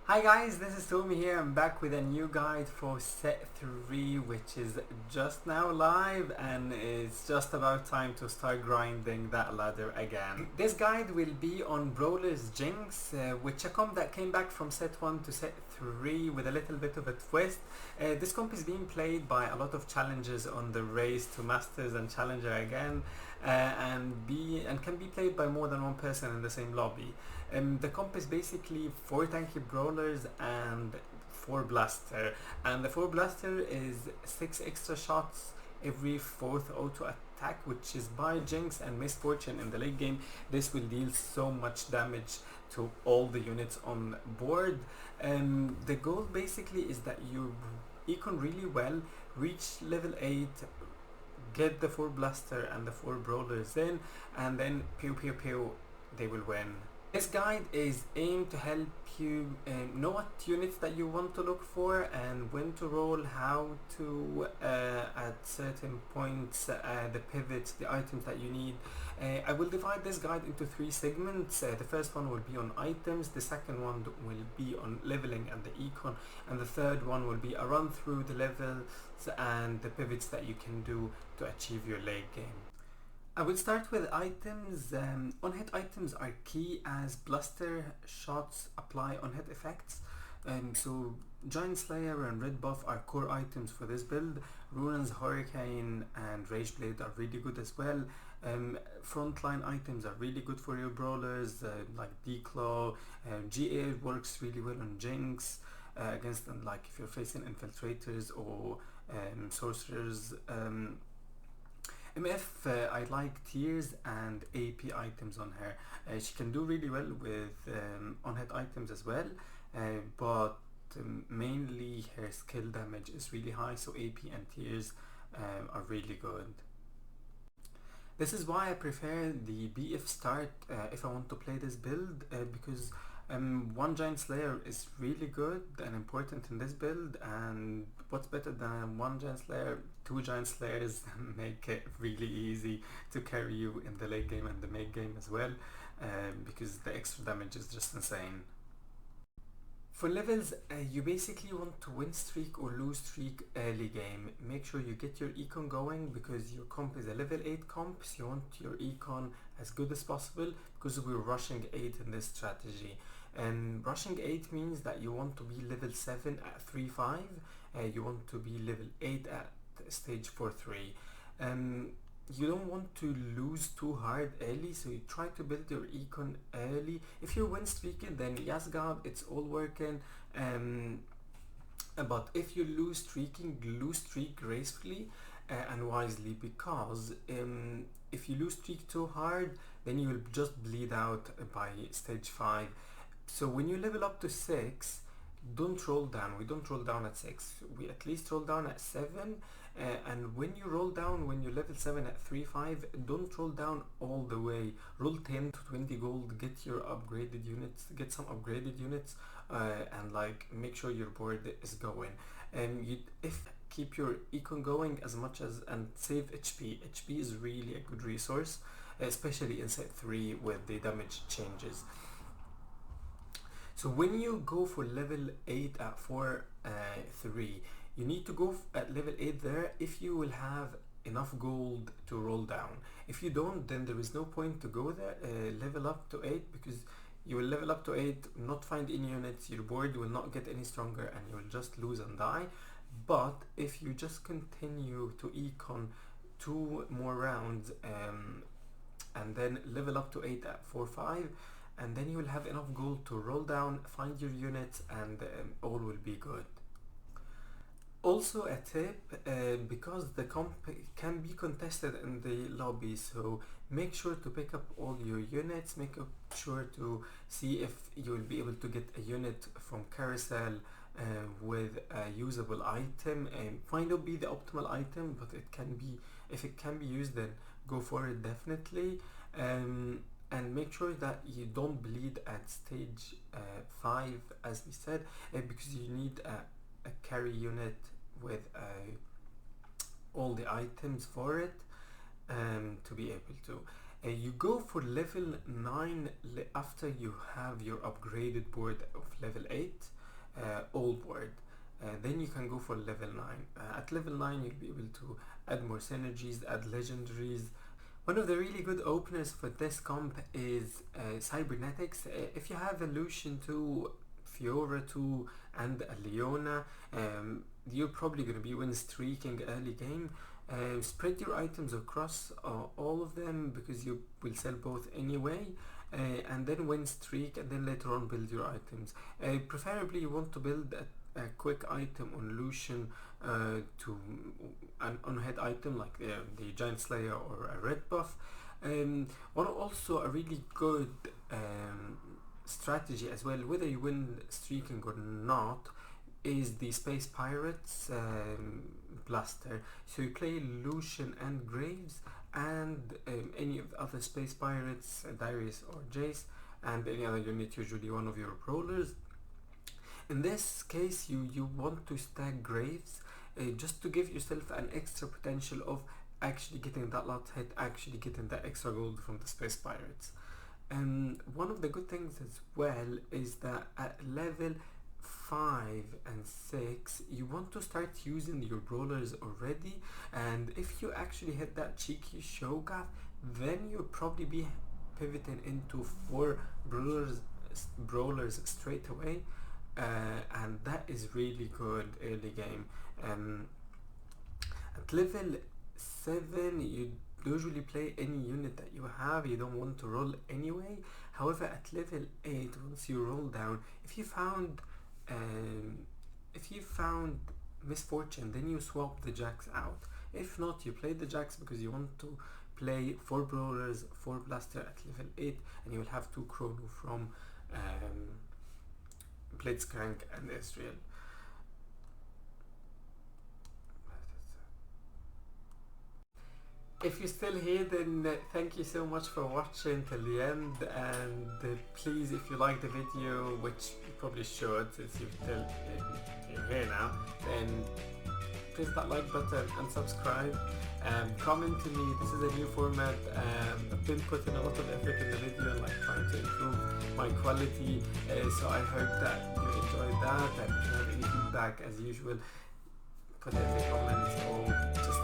Hi guys, this is Tommy here. I'm back with a new guide for set 3 which is just now live, and it's just about time to start grinding that ladder again. This guide will be on Brawlers Jinx, which a comp that came back from set 1 to set 3 with a little bit of a twist. This comp is being played by a lot of challengers on the race to Masters and Challenger again, and can be played by more than one person in the same lobby. The comp is basically 4 tanky brawlers and 4 blaster, and the 4 blaster is 6 extra shots every 4th auto attack, which is by Jinx and Misfortune in the late game. This will deal so much damage to all the units on board. The goal basically is that you econ really well, reach level 8, get the 4 blaster and the 4 brawlers in, and then pew pew pew, they will win. This guide is aimed to help you know what units that you want to look for and when to roll, how to at certain points, the pivots, the items that you need. I will divide this guide into 3 segments. The first one will be on items, the second one will be on leveling and the econ, and the third one will be a run through the levels and the pivots that you can do to achieve your late game. I will start with items. On-hit items are key as blaster shots apply on-hit effects. So Giant Slayer and Red Buff are core items for this build. Runaan's Hurricane and Rage Blade are really good as well. Frontline items are really good for your brawlers, like Declaw. GA works really well on Jinx against them, like if you're facing infiltrators or sorcerers. MF, I like tiers and AP items on her. She can do really well with on-hit items as well, but mainly her skill damage is really high, so AP and tiers are really good. This is why I prefer the BF start if I want to play this build, because one Giant Slayer is really good and important in this build, and what's better than one Giant Slayer? 2 Giant Slayers make it really easy to carry you in the late game and the mid game as well, because the extra damage is just insane. For levels, you basically want to win streak or lose streak early game. Make sure you get your econ going because your comp is a level 8 comp, so you want your econ as good as possible because we're rushing 8 in this strategy. And rushing 8 means that you want to be level 7 at 3-5, you want to be level 8 at stage 4-3. You don't want to lose too hard early, so you try to build your econ early. If you're win streaking, then yes God, it's all working, but if you lose streak gracefully and wisely, because if you lose streak too hard, then you will just bleed out by stage 5. So when you level up to 6, don't roll down. We don't roll down at 6, we at least roll down at 7. And when you roll down, when you level 7 at 3-5, don't roll down all the way. Roll 10 to 20 gold, get your upgraded units, get some upgraded units, and like make sure your board is going. And keep your econ going as much as, and save HP. HP is really a good resource, especially in set 3 with the damage changes. So when you go for level 8 at 4-3, you need to go at level 8 there if you will have enough gold to roll down. If you don't, then there is no point to go there, level up to 8, because you will level up to 8, not find any units, your board will not get any stronger, and you will just lose and die. But if you just continue to econ 2 more rounds and then level up to 8 at 4-5, and then you will have enough gold to roll down, find your units, and all will be good. Also a tip, because the comp can be contested in the lobby, so make sure to pick up all your units, make sure to see if you will be able to get a unit from carousel with a usable item, and might not be the optimal item, but it can be, if it can be used, then go for it definitely. And make sure that you don't bleed at stage 5, as we said, because you need a carry unit with all the items for it to be able to. You go for level 9 after you have your upgraded board of level 8, all board. Then you can go for level 9. At level 9 you'll be able to add more synergies, add legendaries. One of the really good openers for this comp is Cybernetics. If you have a Lucian 2, Fiora 2 and a Leona, you're probably going to be win streaking early game. Spread your items across all of them because you will sell both anyway, and then win streak, and then later on build your items. Preferably you want to build a quick item on Lucian to an on-head item like the Giant Slayer or a red buff. One also a really good strategy as well, whether you win streaking or not, is the Space Pirates blaster. So you play Lucian and Graves and any of the other Space Pirates, Darius or Jace, and any other unit, usually one of your brawlers. In this case you want to stack Graves just to give yourself an extra potential of actually getting that lot hit, actually getting that extra gold from the Space Pirates. One of the good things as well is that at level 5 and 6 you want to start using your brawlers already, and if you actually hit that cheeky Shogat, then you'll probably be pivoting into 4 brawlers straight away, and that is really good early game. At level 7 you usually play any unit that you have, you don't want to roll anyway. However, at level 8, once you roll down, if you found Misfortune, then you swap the Jacks out. If not, you play the Jacks because you want to play 4 brawlers, 4 blaster at level 8, and you will have 2 chrono from Blitzcrank and Israel. If you're still here, then thank you so much for watching till the end, and please, if you like the video, which you probably should since you're here now, then press that like button and subscribe. Comment to me. This is a new format. I've been putting a lot of effort in the video, like trying to improve my quality, so I hope that you enjoyed that, and if you have any feedback, as usual, put it in the comments or just